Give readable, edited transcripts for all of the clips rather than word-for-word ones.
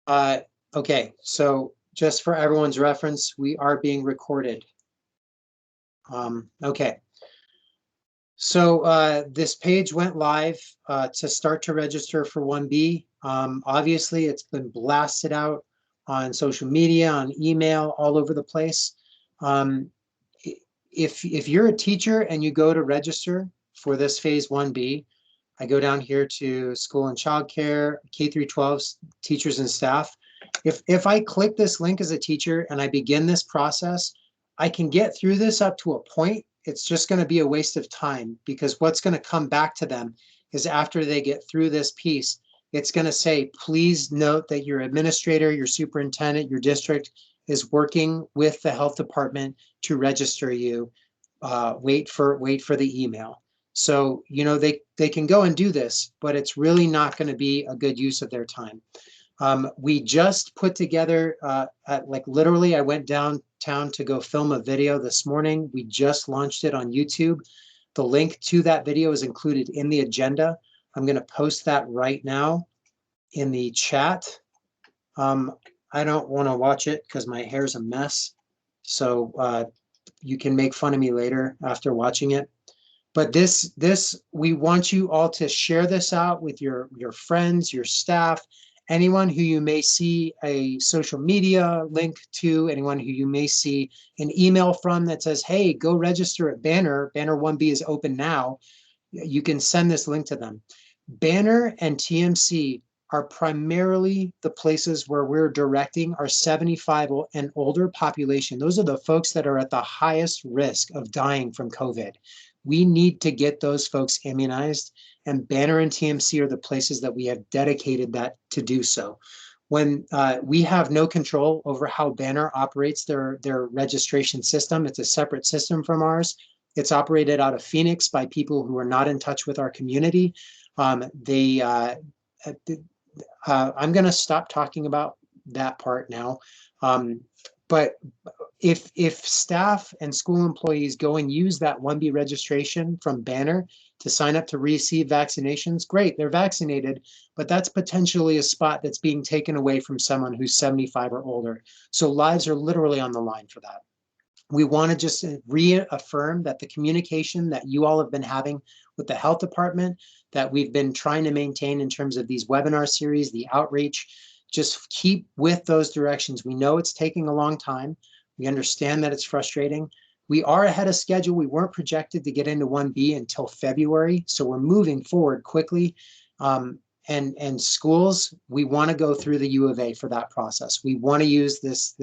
Uh, okay, so just for everyone's reference, we are being recorded. Okay, so this page went live to start to register for 1B. Obviously, it's been blasted out on social media, on email, all over the place. If you're a teacher and you go to register for this phase 1B, I go down here to school and childcare, K through 12 teachers and staff. If I click this link as a teacher and I begin this process, I can get through this up to a point. It's just going to be a waste of time, because what's going to come back to them is after they get through this piece, it's going to say, please note that your administrator, your superintendent, your district is working with the health department to register you. Wait for the email. So, you know, they can go and do this, but it's really not going to be a good use of their time. We just put together, like literally, I went downtown to go film a video this morning. We just launched it on YouTube. The link to that video is included in the agenda. I'm going to post that right now in the chat. I don't want to watch it because my hair's a mess. So you can make fun of me later after watching it. But we want you all to share this out with your friends, your staff, anyone who you may see a social media link to, anyone who you may see an email from that says, hey, go register at Banner. Banner 1B is open now. You can send this link to them. Banner and TMC are primarily the places where we're directing our 75 and older population. Those are the folks that are at the highest risk of dying from COVID. We need to get those folks immunized, and Banner and TMC are the places that we have dedicated that to do so. When we have no control over how Banner operates their registration system, it's a separate system from ours. It's operated out of Phoenix by people who are not in touch with our community. I'm going to stop talking about that part now. But if staff and school employees go and use that 1B registration from Banner to sign up to receive vaccinations, great, they're vaccinated, but that's potentially a spot that's being taken away from someone who's 75 or older. So lives are literally on the line for that. We want to just reaffirm that the communication that you all have been having with the health department, that we've been trying to maintain in terms of these webinar series, the outreach, just keep with those directions. We know it's taking a long time. We understand that it's frustrating. We are ahead of schedule. We weren't projected to get into 1B until February, so we're moving forward quickly. And schools, we want to go through the U of A for that process. We want to use this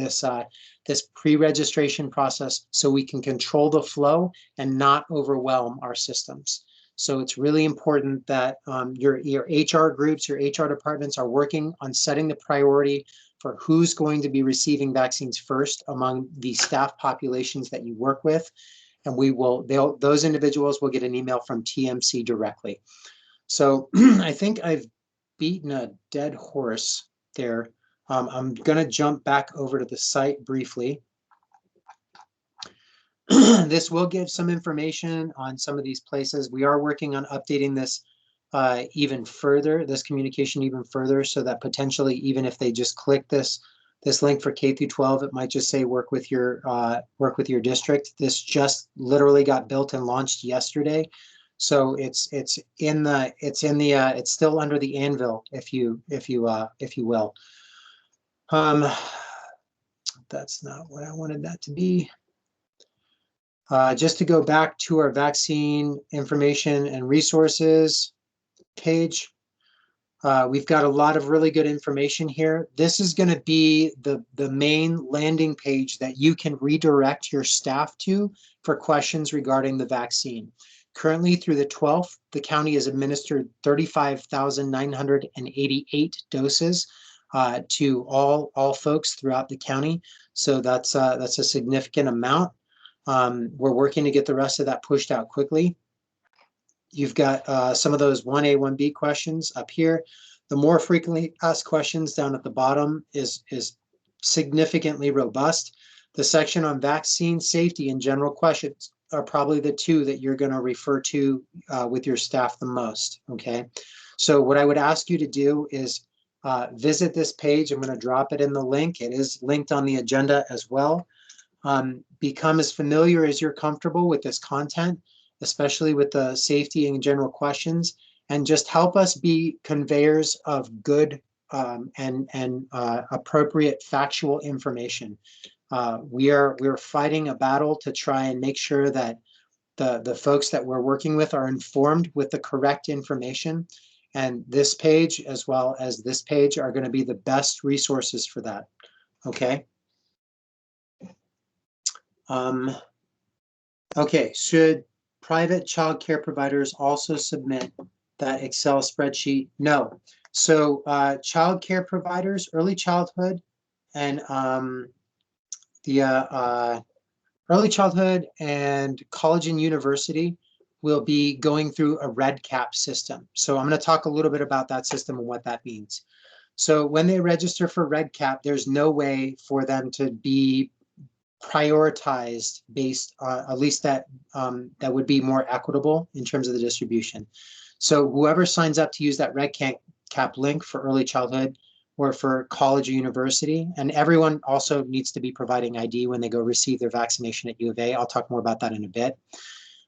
pre-registration process so we can control the flow and not overwhelm our systems. So it's really important that your HR groups, your HR departments are working on setting the priority for who's going to be receiving vaccines first among the staff populations that you work with. And those individuals will get an email from TMC directly. So I think I've beaten a dead horse there. I'm going to jump back over to the site briefly. This will give some information on some of these places. We are working on updating this even further, this communication even further, so that potentially even if they just click this link for K through 12, it might just say work with your district. This just literally got built and launched yesterday. So it's still under the anvil, if you will. That's not what I wanted that to be. Just to go back to our vaccine information and resources page, we've got a lot of really good information here. This is going to be the main landing page that you can redirect your staff to for questions regarding the vaccine. Currently, through the 12th, the county has administered 35,988 doses to all folks throughout the county. So that's a significant amount. We're working to get the rest of that pushed out quickly. You've got some of those 1A, 1B questions up here. The more frequently asked questions down at the bottom is significantly robust. The section on vaccine safety and general questions are probably the two that you're going to refer to with your staff the most, okay? So what I would ask you to do is visit this page. I'm going to drop it in the link. It is linked on the agenda as well. Become as familiar as you're comfortable with this content, especially with the safety and general questions, and just help us be conveyors of good and appropriate factual information. We're fighting a battle to try and make sure that the folks that we're working with are informed with the correct information. And this page, as well as this page, are going to be the best resources for that. Okay. Okay, should private child care providers also submit that Excel spreadsheet? No. So child care providers, early childhood, and early childhood and college and university will be going through a red cap system. So I'm going to talk a little bit about that system and what that means. So when they register for red cap, there's no way for them to be prioritized based at least that that would be more equitable in terms of the distribution. So whoever signs up to use that red cap link for early childhood or for college or university, and everyone also needs to be providing ID when they go receive their vaccination at U of A. I'll talk more about that in a bit.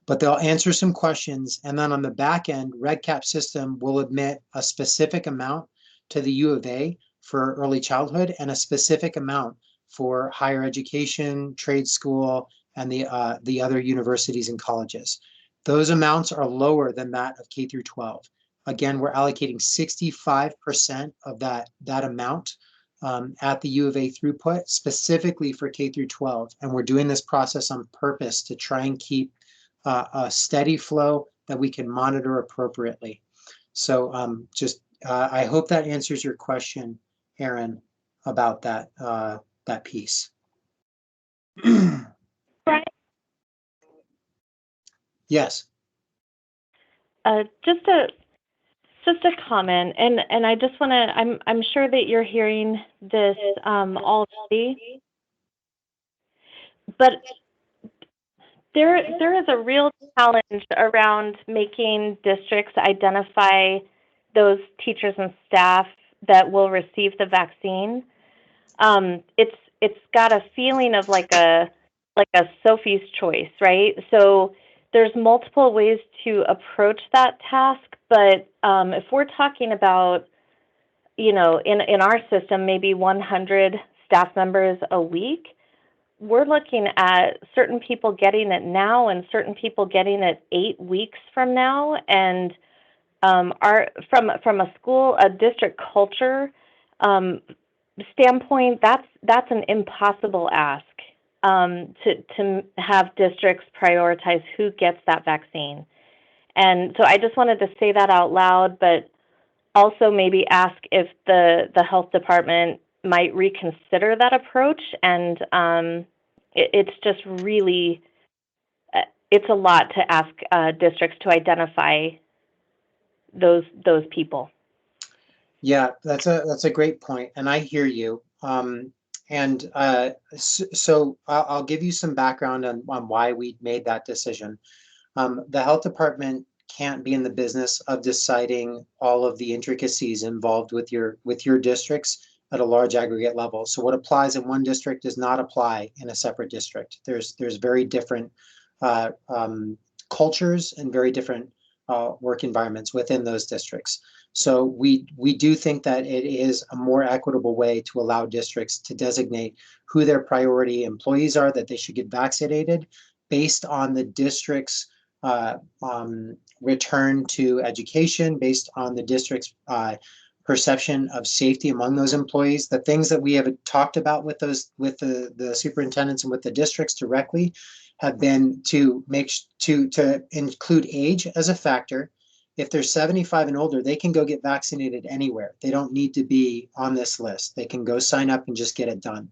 But they'll answer some questions, and then on the back end, red cap system will admit a specific amount to the U of A for early childhood and a specific amount for higher education, trade school, and the other universities and colleges. Those amounts are lower than that of K through 12. Again, we're allocating 65% of that amount at the U of A throughput, specifically for K through 12. And we're doing this process on purpose to try and keep a steady flow that we can monitor appropriately. So I hope that answers your question, Aaron, about that that piece. Right. Yes. Just a comment, and I just want to. I'm sure that you're hearing this already, but there is a real challenge around making districts identify those teachers and staff that will receive the vaccine. It's got a feeling of like a Sophie's choice, right? So there's multiple ways to approach that task, but if we're talking about, in our system, maybe 100 staff members a week, we're looking at certain people getting it now and certain people getting it 8 weeks from now. And from a district culture standpoint, that's an impossible ask to have districts prioritize who gets that vaccine. And so I just wanted to say that out loud, but also maybe ask if the health department might reconsider that approach. And it's just really, it's a lot to ask districts to identify those people. Yeah, that's a great point, and I hear you. So I'll give you some background on why we made that decision. The health department can't be in the business of deciding all of the intricacies involved with your districts at a large aggregate level. So what applies in one district does not apply in a separate district. There's very different cultures and very different work environments within those districts. So we do think that it is a more equitable way to allow districts to designate who their priority employees are that they should get vaccinated based on the district's return to education, based on the district's perception of safety among those employees. The things that we have talked about with the superintendents and with the districts directly have been to include age as a factor. If they're 75 and older, they can go get vaccinated anywhere. They don't need to be on this list. They can go sign up and just get it done.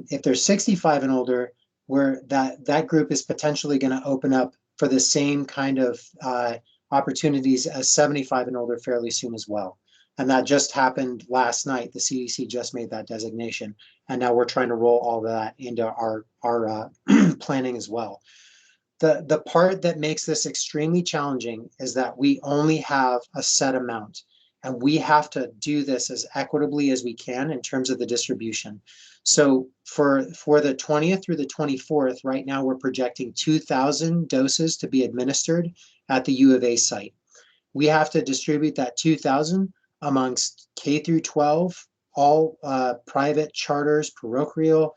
If they're 65 and older, where that group is potentially going to open up for the same kind of opportunities as 75 and older fairly soon as well. And that just happened last night. The CDC just made that designation. And now we're trying to roll all of that into our planning as well. The part that makes this extremely challenging is that we only have a set amount. and we have to do this as equitably as we can in terms of the distribution. So for the 20th through the 24th, right now we're projecting 2,000 doses to be administered at the U of A site. We have to distribute that 2,000 amongst K through 12, all private charters, parochial,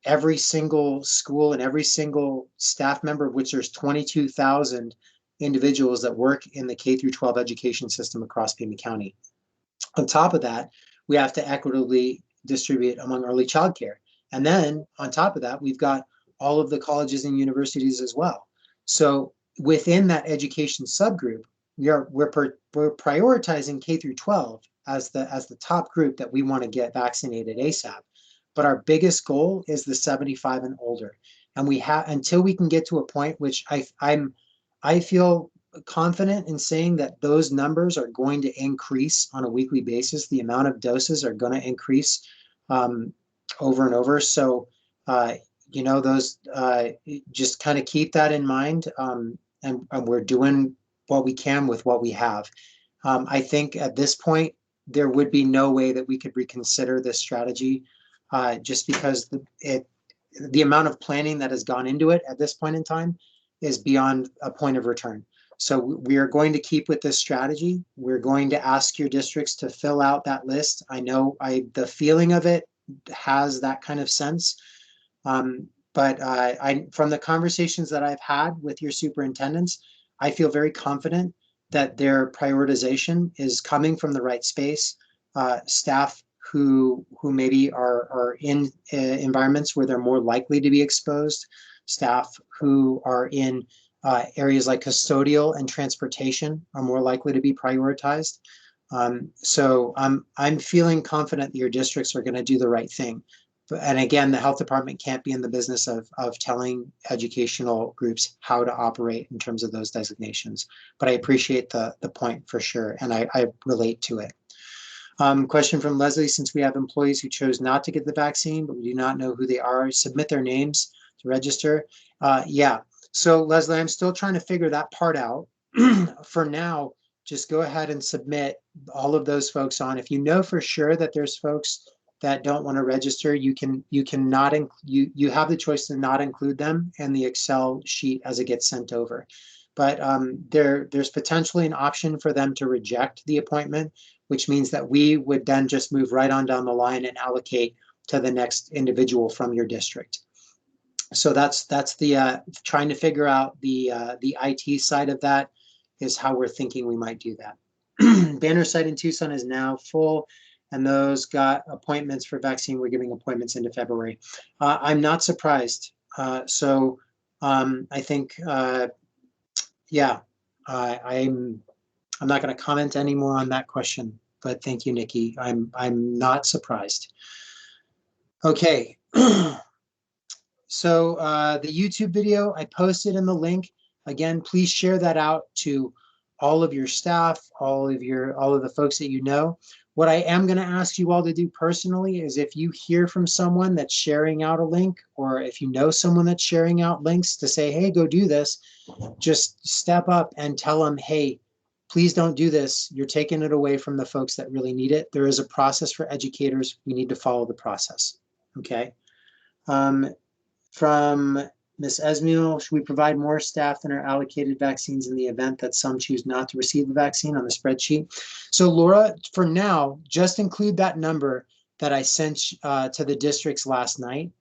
every single school and every single staff member, of which there's 22,000 individuals that work in the K through 12 education system across Pima County. On top of that, we have to equitably distribute among early childcare. And then on top of that, we've got all of the colleges and universities as well. So within that education subgroup, we're prioritizing K through 12 as the top group that we want to get vaccinated ASAP. But our biggest goal is the 75 and older. And we have until we can get to a point which I feel confident in saying that those numbers are going to increase on a weekly basis. The amount of doses are going to increase over and over. So, those just kind of keep that in mind. And we're doing what we can with what we have. I think at this point, there would be no way that we could reconsider this strategy just because the amount of planning that has gone into it at this point in time is beyond a point of return. So we are going to keep with this strategy. We're going to ask your districts to fill out that list. I know the feeling of it has that kind of sense. But from the conversations that I've had with your superintendents, I feel very confident that their prioritization is coming from the right space. Staff who maybe are in environments where they're more likely to be exposed, staff who are in areas like custodial and transportation are more likely to be prioritized. So I'm feeling confident that your districts are going to do the right thing. And again, the health department can't be in the business of telling educational groups how to operate in terms of those designations. But I appreciate the point for sure, and I relate to it. Question from Leslie: since we have employees who chose not to get the vaccine, but we do not know who they are, submit their names to register. Yeah. So Leslie, I'm still trying to figure that part out. For now, just go ahead and submit all of those folks on. If you know for sure that there's folks that don't want to register, you have the choice to not include them in the Excel sheet as it gets sent over. But there's potentially an option for them to reject the appointment, which means that we would then just move right on down the line and allocate to the next individual from your district. So that's the trying to figure out the IT side of that is how we're thinking we might do that. Banner site in Tucson is now full, and those got appointments for vaccine. We're giving appointments into February. I'm not surprised. So I think, yeah, I'm not going to comment anymore on that question. But thank you, Nikki. I'm not surprised. Okay. So the YouTube video I posted in the link. Again, please share that out to all of your staff, all of the folks that you know. What I am going to ask you all to do personally is if you hear from someone that's sharing out a link, or if you know someone that's sharing out links to say, hey, go do this, just step up and tell them, hey, please don't do this. You're taking it away from the folks that really need it. There is a process for educators. We need to follow the process. Okay. From Ms. Esmiel, should we provide more staff than are allocated vaccines in the event that some choose not to receive the vaccine on the spreadsheet? So Laura, for now, just include that number that I sent to the districts last night.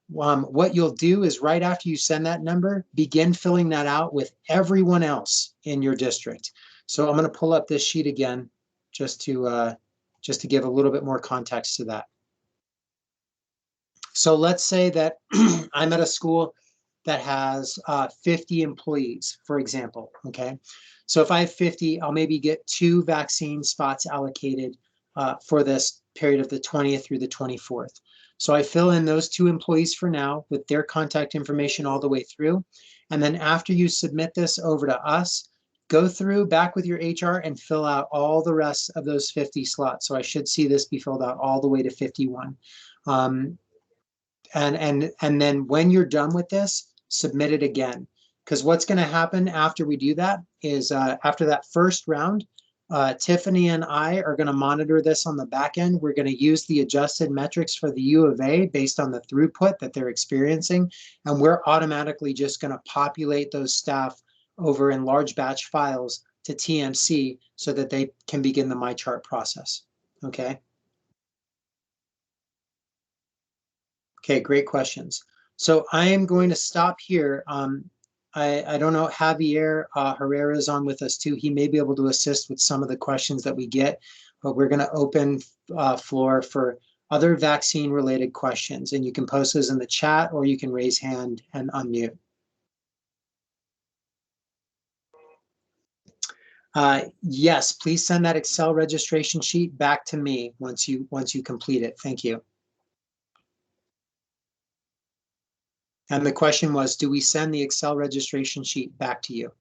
What you'll do is right after you send that number, begin filling that out with everyone else in your district. So I'm going to pull up this sheet again just to give a little bit more context to that. So let's say that I'm at a school that has 50 employees, for example, okay? So if I have 50, I'll maybe get 2 vaccine spots allocated for this period of the 20th through the 24th. So I fill in those 2 employees for now with their contact information all the way through. And then after you submit this over to us, go through back with your HR and fill out all the rest of those 50 slots. So I should see this be filled out all the way to 51. And then when you're done with this, submit it again. Because what's going to happen after we do that is after that first round, Tiffany and I are going to monitor this on the back end. We're going to use the adjusted metrics for the U of A based on the throughput that they're experiencing. And we're automatically just going to populate those staff over in large batch files to TMC so that they can begin the MyChart process. Okay. Okay, great questions. So I am going to stop here. I don't know, Javier Herrera is on with us too. He may be able to assist with some of the questions that we get, but we're going to open floor for other vaccine related questions, and you can post those in the chat or you can raise hand and unmute. Yes, please send that Excel registration sheet back to me once you complete it. Thank you. And the question was, do we send the Excel registration sheet back to you?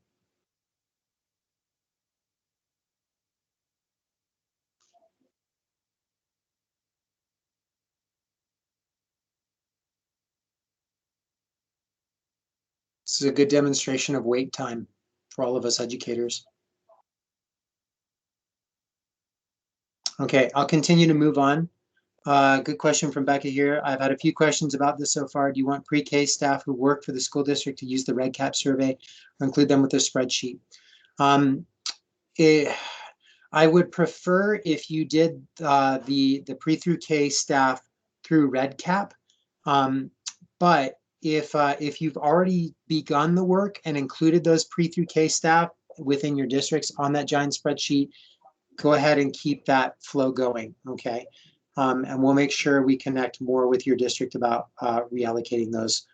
This is a good demonstration of wait time for all of us educators. Okay, I'll continue to move on. Good question from Becca here. I've had a few questions about this so far. Do you want pre-K staff who work for the school district to use the REDCap survey or include them with their spreadsheet? I would prefer if you did the pre through K staff through REDCap. But if you've already begun the work and included those pre through K staff within your districts on that giant spreadsheet, go ahead and keep that flow going, okay? And we'll make sure we connect more with your district about reallocating those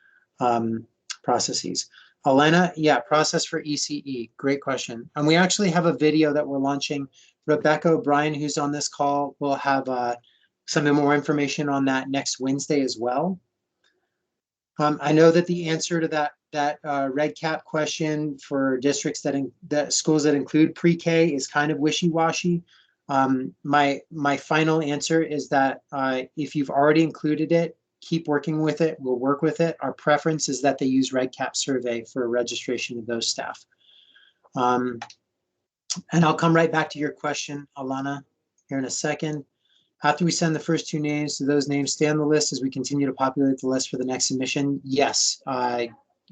processes. Elena, yeah, process for ECE, great question. And we actually have a video that we're launching. Rebecca O'Brien, who's on this call, will have some more information on that next Wednesday as well. I know that the answer to that REDCap question for districts that schools that include pre-K is kind of wishy-washy. My final answer is that if you've already included it, keep working with it. We'll work with it. Our preference is that they use REDCap survey for registration of those staff. And I'll come right back to your question, Alana, here in a second. After we send the first two names, do those names stay on the list as we continue to populate the list for the next submission? Yes.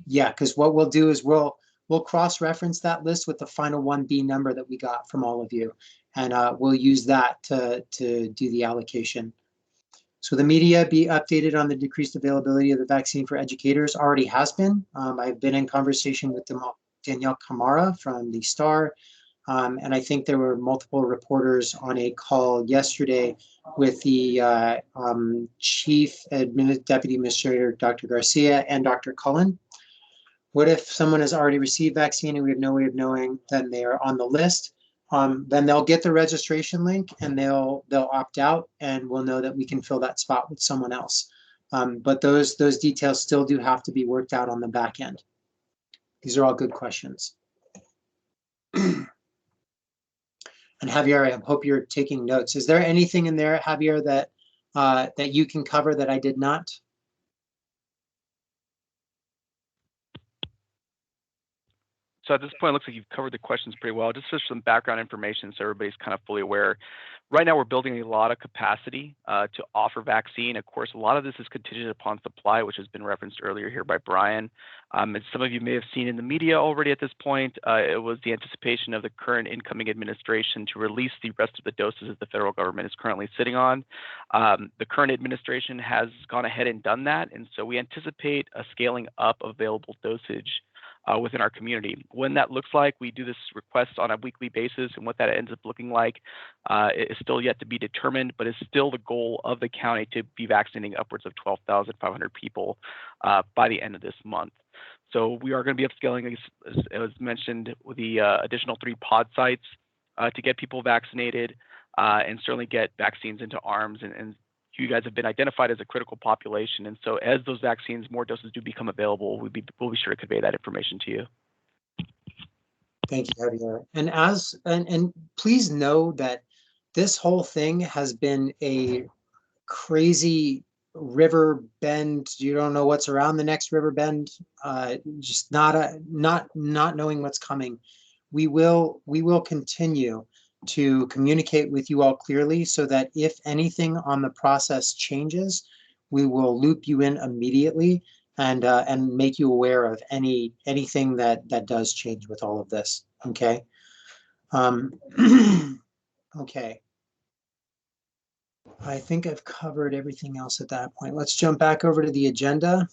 Yeah, because what we'll do is we'll cross-reference that list with the final 1B number that we got from all of you. And we'll use that to do the allocation. So the media be updated on the decreased availability of the vaccine for educators already has been. I've been in conversation with Danielle Camara from the Star. And I think there were multiple reporters on a call yesterday with the Chief Deputy Administrator, Dr. Garcia, and Dr. Cullen. What if someone has already received vaccine and we have no way of knowing then they are on the list? Then they'll get the registration link and they'll opt out, and we'll know that we can fill that spot with someone else. But those details still do have to be worked out on the back end. These are all good questions. And Javier, I hope you're taking notes. Is there anything in there, Javier, that you can cover that I did not? So at this point, it looks like you've covered the questions pretty well. Just for some background information so everybody's kind of fully aware. Right now, we're building a lot of capacity to offer vaccine. Of course, a lot of this is contingent upon supply, which has been referenced earlier here by Brian. As some of you may have seen in the media already at this point, it was the anticipation of the current incoming administration to release the rest of the doses that the federal government is currently sitting on. The current administration has gone ahead and done that, and so we anticipate a scaling up of available dosage within our community. When that looks like, we do this request on a weekly basis, and what that ends up looking like is still yet to be determined, but is still the goal of the county to be vaccinating upwards of 12,500 people by the end of this month. So we are going to be upscaling, as mentioned, with the additional 3 pod sites to get people vaccinated and certainly get vaccines into arms. And you guys have been identified as a critical population. And so as those vaccines, more doses do become available, we'll be sure to convey that information to you. Thank you, Javier. And please know that this whole thing has been a crazy river bend. You don't know what's around the next river bend. Just not knowing what's coming. We will continue to communicate with you all clearly so that if anything on the process changes, we will loop you in immediately and make you aware of anything that does change with all of this. Okay. Okay. I think I've covered everything else at that point. Let's jump back over to the agenda.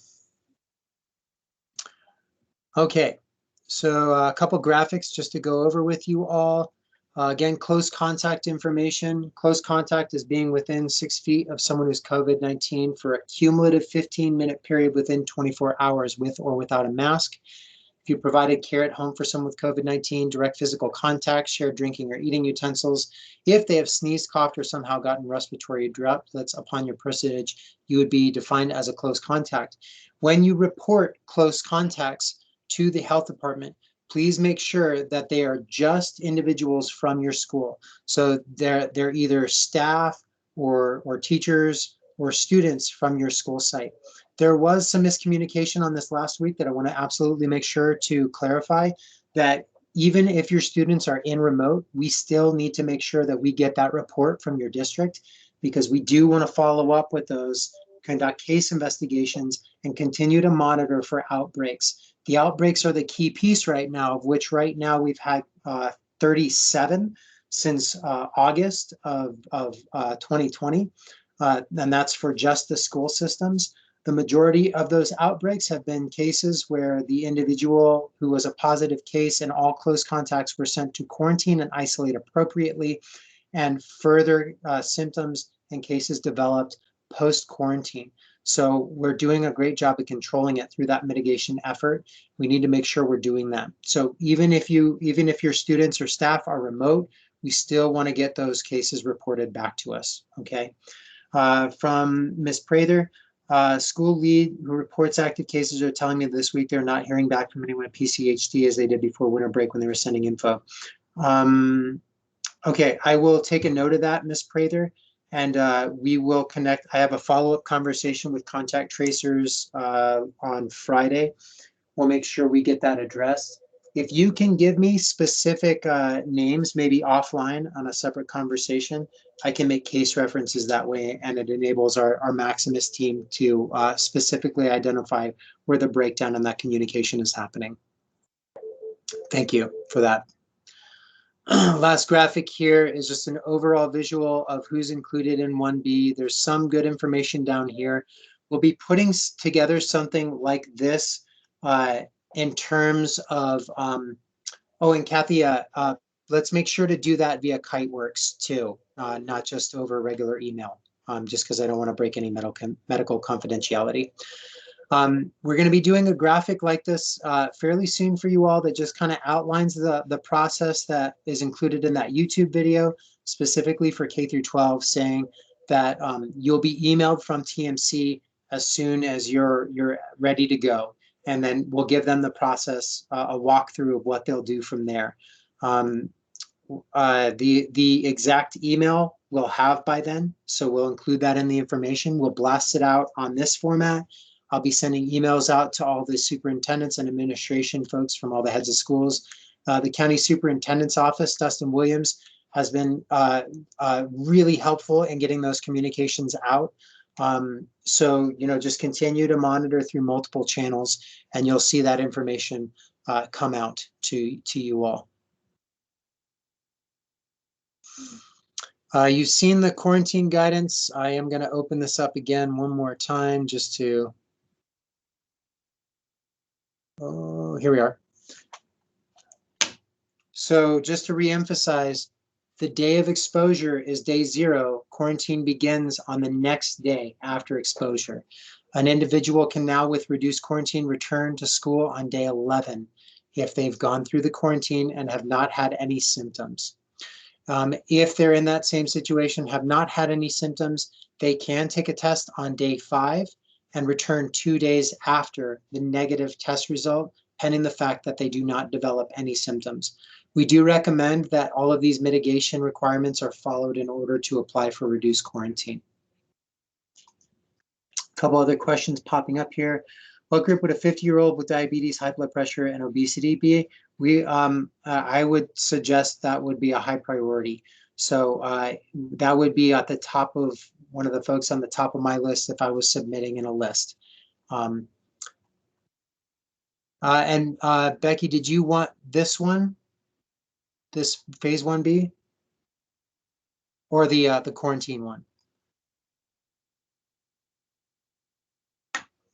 Okay, so a couple graphics just to go over with you all. Again, close contact information. Close contact is being within 6 feet of someone who's COVID-19 for a cumulative 15-minute period within 24 hours with or without a mask. If you provided care at home for someone with COVID-19, direct physical contact, shared drinking or eating utensils, if they have sneezed, coughed, or somehow gotten respiratory droplets upon your personage, you would be defined as a close contact. When you report close contacts to the health department, please make sure that they are just individuals from your school. So they're either staff or teachers or students from your school site. There was some miscommunication on this last week that I want to absolutely make sure to clarify, that even if your students are in remote, we still need to make sure that we get that report from your district, because we do want to follow up with those, conduct case investigations, and continue to monitor for outbreaks. The outbreaks are the key piece right now, of which right now we've had 37 since August of 2020, and that's for just the school systems. The majority of those outbreaks have been cases where the individual who was a positive case and all close contacts were sent to quarantine and isolate appropriately, and further symptoms and cases developed post-quarantine. So we're doing a great job of controlling it through that mitigation effort. We need to make sure we're doing that. So even if your students or staff are remote, we still want to get those cases reported back to us, okay? From Ms. Prather, school lead who reports active cases are telling me this week they're not hearing back from anyone at PCHD as they did before winter break when they were sending info. Okay, I will take a note of that, Ms. Prather, and we will connect. I have a follow-up conversation with contact tracers on Friday. We'll make sure we get that addressed. If you can give me specific names, maybe offline on a separate conversation, I can make case references that way, and it enables our Maximus team to specifically identify where the breakdown in that communication is happening. Thank you for that. Last graphic here is just an overall visual of who's included in 1B. There's some good information down here. We'll be putting together something like this in terms of, oh, and Kathy, let's make sure to do that via Kiteworks too, not just over regular email, just because I don't want to break any medical confidentiality. We're going to be doing a graphic like this fairly soon for you all that just kind of outlines the process that is included in that YouTube video, specifically for K through 12, saying that you'll be emailed from TMC as soon as you're ready to go. And then we'll give them the process, a walkthrough of what they'll do from there. The exact email we'll have by then, so we'll include that in the information. We'll blast it out on this format. I'll be sending emails out to all the superintendents and administration folks from all the heads of schools. The county superintendent's office, Dustin Williams, has been really helpful in getting those communications out. So, you know, just continue to monitor through multiple channels, and you'll see that information come out to you all. You've seen the quarantine guidance. I am going to open this up again one more time just to, oh, here we are. So just to reemphasize, the day of exposure is day 0. Quarantine begins on the next day after exposure. An individual can now, with reduced quarantine, return to school on day 11 if they've gone through the quarantine and have not had any symptoms. If they're in that same situation, have not had any symptoms, they can take a test on day 5 and return 2 days after the negative test result, pending the fact that they do not develop any symptoms. We do recommend that all of these mitigation requirements are followed in order to apply for reduced quarantine. A couple other questions popping up here. What group would a 50-year-old with diabetes, high blood pressure, and obesity be? I would suggest that would be a high priority. So that would be at the top of one of the folks on the top of my list if I was submitting in a list. Becky, did you want this one? This phase 1B? Or the quarantine one?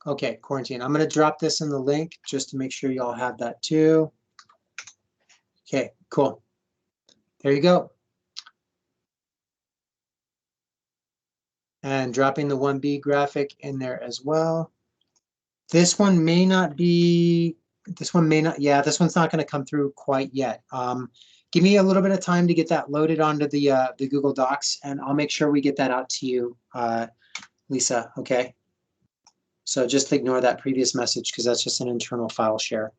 Okay, quarantine. I'm going to drop this in the link just to make sure y'all have that too. Okay, cool. There you go. And dropping the 1B graphic in there as well. This one may not be, this one may not, yeah, this one's not going to come through quite yet. Give me a little bit of time to get that loaded onto the Google Docs, and I'll make sure we get that out to you, Lisa, okay? So just ignore that previous message because that's just an internal file share.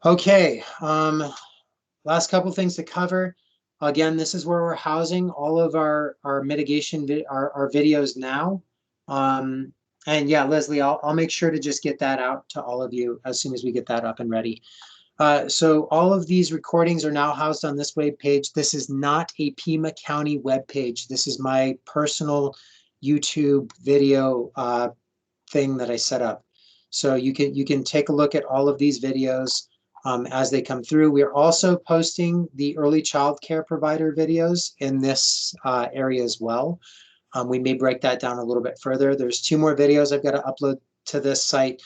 Okay, last couple things to cover. Again, this is where we're housing all of our mitigation, our videos now. And yeah, Leslie, I'll make sure to just get that out to all of you as soon as we get that up and ready. So all of these recordings are now housed on this web page. This is not a Pima County web page. This is my personal YouTube video thing that I set up. So you can take a look at all of these videos as they come through. We are also posting the early child care provider videos in this area as well. We may break that down a little bit further. There's 2 more videos I've got to upload to this site.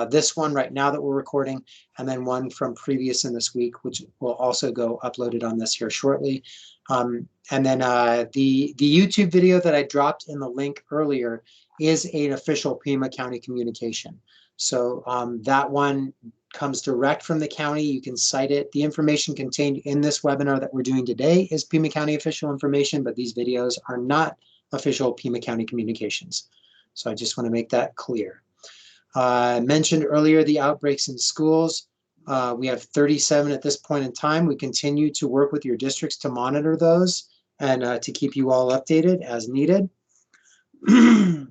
This one right now that we're recording, and then one from previous in this week, which will also go uploaded on this here shortly. And then the YouTube video that I dropped in the link earlier is an official Pima County communication. So that one comes direct from the county. You can cite it. The information contained in this webinar that we're doing today is Pima County official information, but these videos are not official Pima County communications. So I just want to make that clear. I mentioned earlier the outbreaks in schools. We have 37 at this point in time. We continue to work with your districts to monitor those and to keep you all updated as needed. A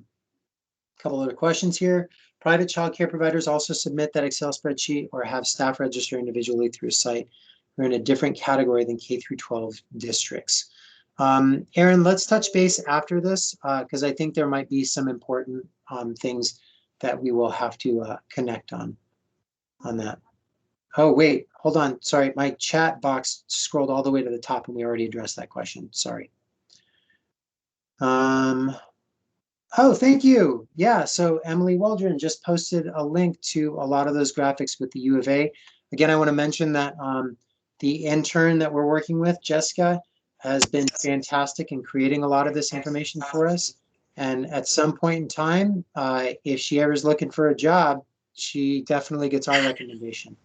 couple other questions here. Private child care providers also submit that Excel spreadsheet or have staff register individually through a site. We're in a different category than K through 12 districts. Aaron, let's touch base after this because I think there might be some important things that we will have to connect on that. Oh, wait, hold on. Sorry, my chat box scrolled all the way to the top and we already addressed that question. Sorry. Oh, thank you. Yeah, so Emily Waldron just posted a link to a lot of those graphics with the U of A. Again, I want to mention that the intern that we're working with, Jessica, has been fantastic in creating a lot of this information for us. And at some point in time, if she ever is looking for a job, she definitely gets our recommendation.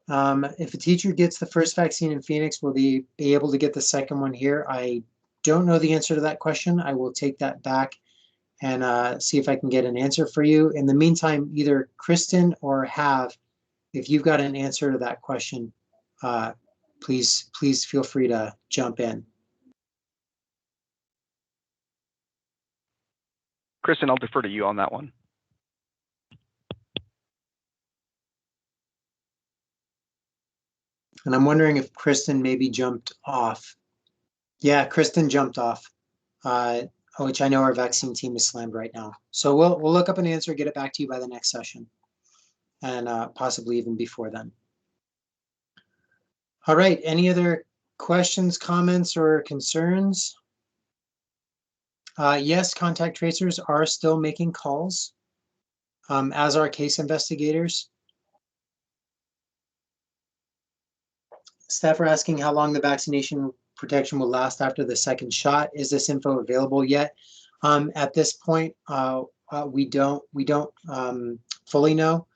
If a teacher gets the first vaccine in Phoenix, will they be able to get the second one here? I don't know the answer to that question. I will take that back and see if I can get an answer for you. In the meantime, either Kristen or Have, if you've got an answer to that question, please feel free to jump in. Kristen, I'll defer to you on that one. And I'm wondering if Kristen maybe jumped off. Yeah, Kristen jumped off, which I know our vaccine team is slammed right now. So we'll look up an answer, get it back to you by the next session, and possibly even before then. All right, any other questions, comments, or concerns? Yes, contact tracers are still making calls, as are case investigators. Staff are asking how long the vaccination protection will last after the second shot. Is this info available yet? At this point, we don't fully know.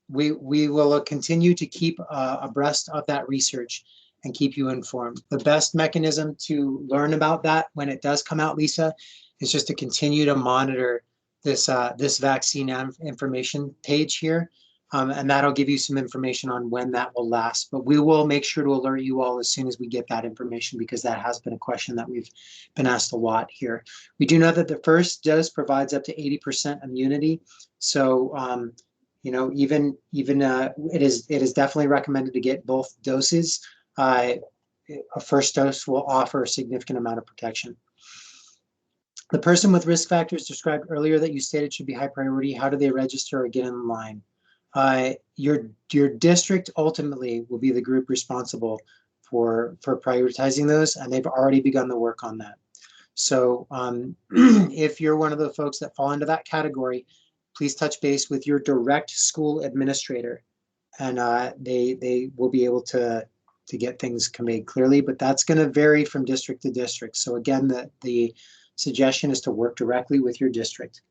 We will continue to keep abreast of that research and keep you informed. The best mechanism to learn about that when it does come out, Lisa, is just to continue to monitor this this vaccine information page here. And that'll give you some information on when that will last. But we will make sure to alert you all as soon as we get that information, because that has been a question that we've been asked a lot here. We do know that the first dose provides up to 80% immunity. So, you know, it is definitely recommended to get both doses. A first dose will offer a significant amount of protection. The person with risk factors described earlier that you stated should be high priority, how do they register or get in line? Your district ultimately will be the group responsible for prioritizing those, and they've already begun the work on that. So if you're one of the folks that fall into that category, please touch base with your direct school administrator, and they will be able to get things conveyed clearly. But that's going to vary from district to district. So again, the suggestion is to work directly with your district.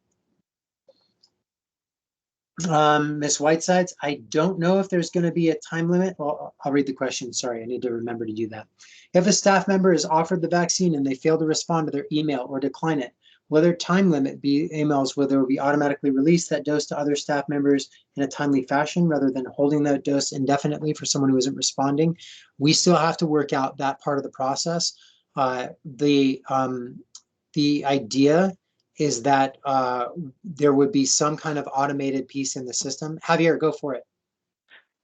Ms. Whitesides, I don't know if there's going to be a time limit. Well, I'll read the question. Sorry, I need to remember to do that. If a staff member is offered the vaccine and they fail to respond to their email or decline it, will there time limit be emails where there will be automatically release that dose to other staff members in a timely fashion rather than holding that dose indefinitely for someone who isn't responding? We still have to work out that part of the process. The idea is that there would be some kind of automated piece in the system. Javier, go for it.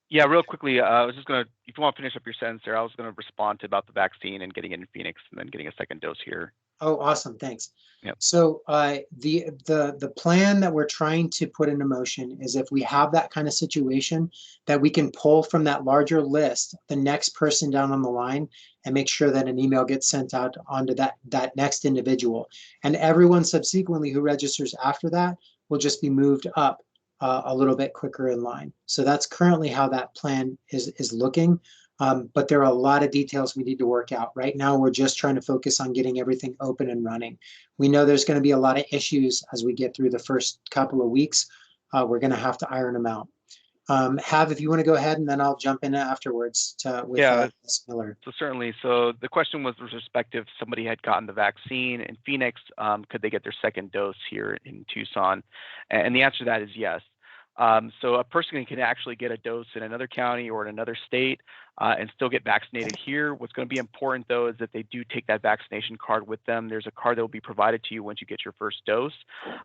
Yeah, real quickly, I was just going to, if you want to finish up your sentence there, I was going to respond to about the vaccine and getting it in Phoenix and then getting a second dose here. Oh, awesome. Thanks. Yep. So the plan that we're trying to put into motion is if we have that kind of situation, that we can pull from that larger list the next person down on the line and make sure that an email gets sent out onto that next individual. And everyone subsequently who registers after that will just be moved up a little bit quicker in line. So that's currently how that plan is looking. But there are a lot of details we need to work out. Right now, we're just trying to focus on getting everything open and running. We know there's going to be a lot of issues as we get through the first couple of weeks. We're going to have to iron them out. If you want to go ahead, and then I'll jump in afterwards with Ms. Miller. So certainly. So the question was with respect if somebody had gotten the vaccine in Phoenix, could they get their second dose here in Tucson? And the answer to that is yes. So a person can actually get a dose in another county or in another state and still get vaccinated here. What's going to be important, though, is that they do take that vaccination card with them. There's a card that will be provided to you once you get your first dose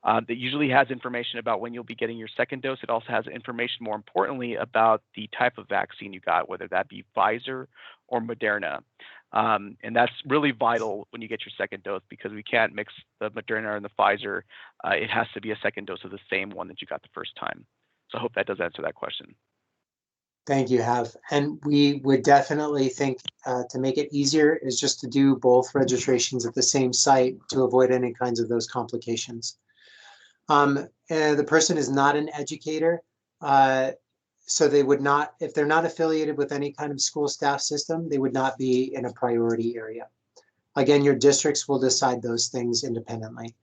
that usually has information about when you'll be getting your second dose. It also has information, more importantly, about the type of vaccine you got, whether that be Pfizer or Moderna. And that's really vital when you get your second dose, because we can't mix the Moderna and the Pfizer. It has to be a second dose of the same one that you got the first time. So I hope that does answer that question. Thank you, Hav. And we would definitely think to make it easier is just to do both registrations at the same site to avoid any kinds of those complications. The person is not an educator, so they would not, if they're not affiliated with any kind of school staff system, they would not be in a priority area. Again, your districts will decide those things independently.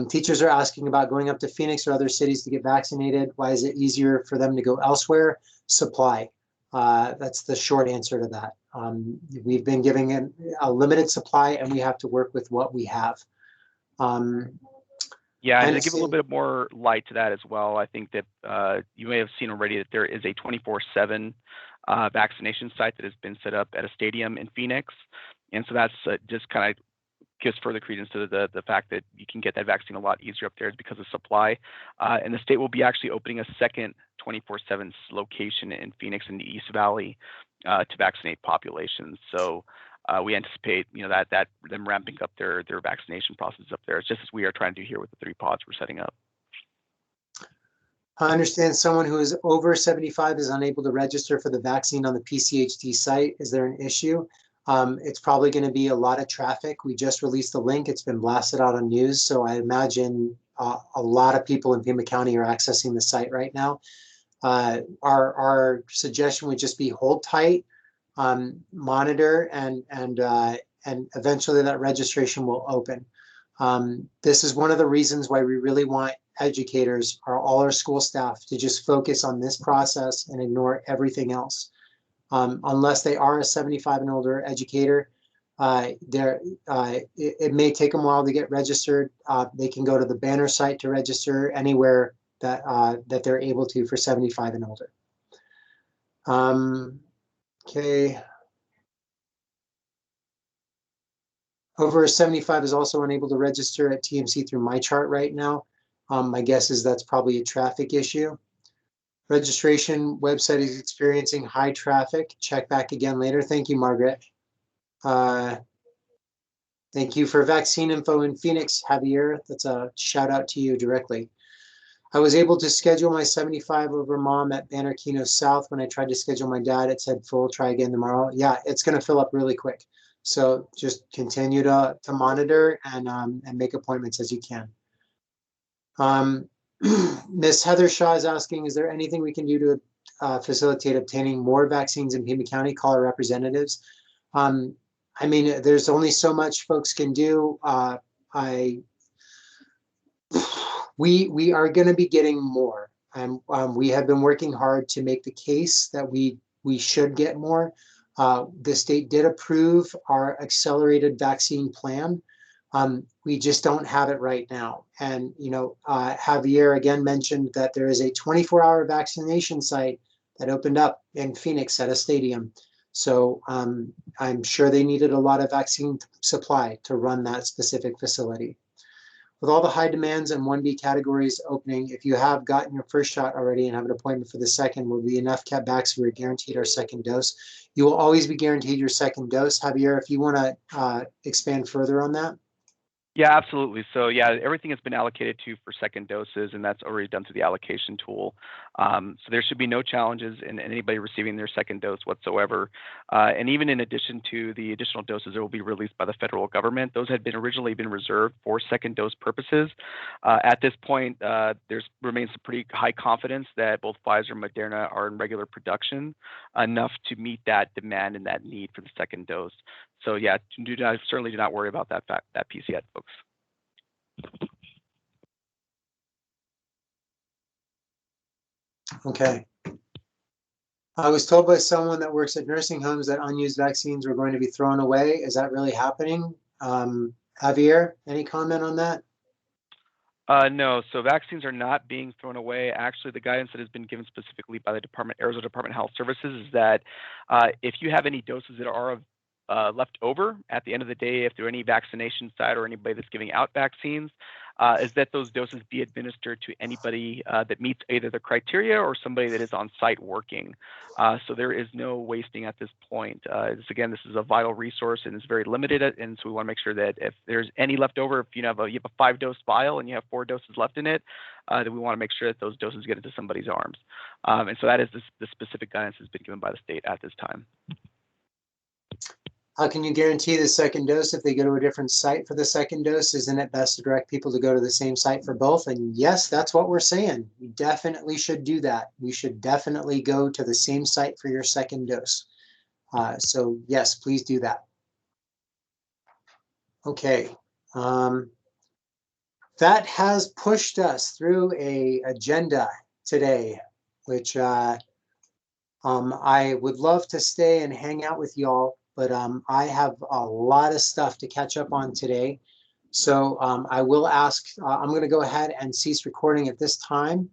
Teachers are asking about going up to Phoenix or other cities to get vaccinated. Why is it easier for them to go elsewhere? Supply. That's the short answer to that. We've been giving a limited supply, and we have to work with what we have. Yeah, and to give a little bit more light to that as well, I think that you may have seen already that there is a 24/7 vaccination site that has been set up at a stadium in Phoenix. And so that's just kind of gives further credence to the fact that you can get that vaccine a lot easier up there because of supply. And the state will be actually opening a second 24/7 location in Phoenix in the East Valley to vaccinate populations. So we anticipate, that them ramping up their vaccination process up there, just as we are trying to do here with the 3 pods we're setting up. I understand someone who is over 75 is unable to register for the vaccine on the PCHD site. Is there an issue? It's probably going to be a lot of traffic. We just released the link. It's been blasted out on news. So I imagine a lot of people in Pima County are accessing the site right now. Our suggestion would just be hold tight, monitor, and eventually that registration will open. This is one of the reasons why we really want educators, all our school staff, to just focus on this process and ignore everything else. Unless they are a 75 and older educator, it may take them a while to get registered. They can go to the banner site to register anywhere that that they're able to for 75 and older. Okay. Over 75 is also unable to register at TMC through my chart right now. My guess is that's probably a traffic issue. Registration website is experiencing high traffic. Check back again later. Thank you, Margaret. Thank you for vaccine info in Phoenix, Javier. That's a shout out to you directly. I was able to schedule my 75 over mom at Banner Kino South. When I tried to schedule my dad, it said full, try again tomorrow. Yeah, it's going to fill up really quick. So just continue to monitor and make appointments as you can. Miss Heather Shaw is asking, is there anything we can do to facilitate obtaining more vaccines in Pima County? Call our representatives. I mean, there's only so much folks can do. We are going to be getting more, and we have been working hard to make the case that we should get more. The state did approve our accelerated vaccine plan. We just don't have it right now. And, you know, Javier again mentioned that there is a 24-hour vaccination site that opened up in Phoenix at a stadium. So I'm sure they needed a lot of vaccine supply to run that specific facility. With all the high demands and 1B categories opening, if you have gotten your first shot already and have an appointment for the second, will be enough kept back so we're guaranteed our second dose. You will always be guaranteed your second dose. Javier, if you want to expand further on that. Yeah, absolutely. So yeah, everything has been allocated to for second doses, and that's already done through the allocation tool. So there should be no challenges in anybody receiving their second dose whatsoever. And even in addition to the additional doses that will be released by the federal government, those had been originally been reserved for second dose purposes. At this point, there remains a pretty high confidence that both Pfizer and Moderna are in regular production enough to meet that demand and that need for the second dose. So yeah, certainly do not worry about that piece yet, folks. Okay. I was told by someone that works at nursing homes that unused vaccines were going to be thrown away. Is that really happening? Javier, any comment on that? No, so vaccines are not being thrown away. Actually, the guidance that has been given specifically by the Arizona Department of Health Services is that if you have any doses that are left over at the end of the day, if there are any vaccination site or anybody that's giving out vaccines, is that those doses be administered to anybody that meets either the criteria or somebody that is on site working. So there is no wasting at this point. Again, this is a vital resource and it's very limited, and so we want to make sure that if there's any left over, if you have a 5-dose vial and you have 4 doses left in it, then we want to make sure that those doses get into somebody's arms. And so that is the specific guidance that's been given by the state at this time. How can you guarantee the second dose if they go to a different site for the second dose? Isn't it best to direct people to go to the same site for both? And yes, that's what we're saying. We definitely should do that. We should definitely go to the same site for your second dose. So yes, please do that. Okay. That has pushed us through an agenda today, which I would love to stay and hang out with y'all. But I have a lot of stuff to catch up on today. So I will ask, I'm going to go ahead and cease recording at this time.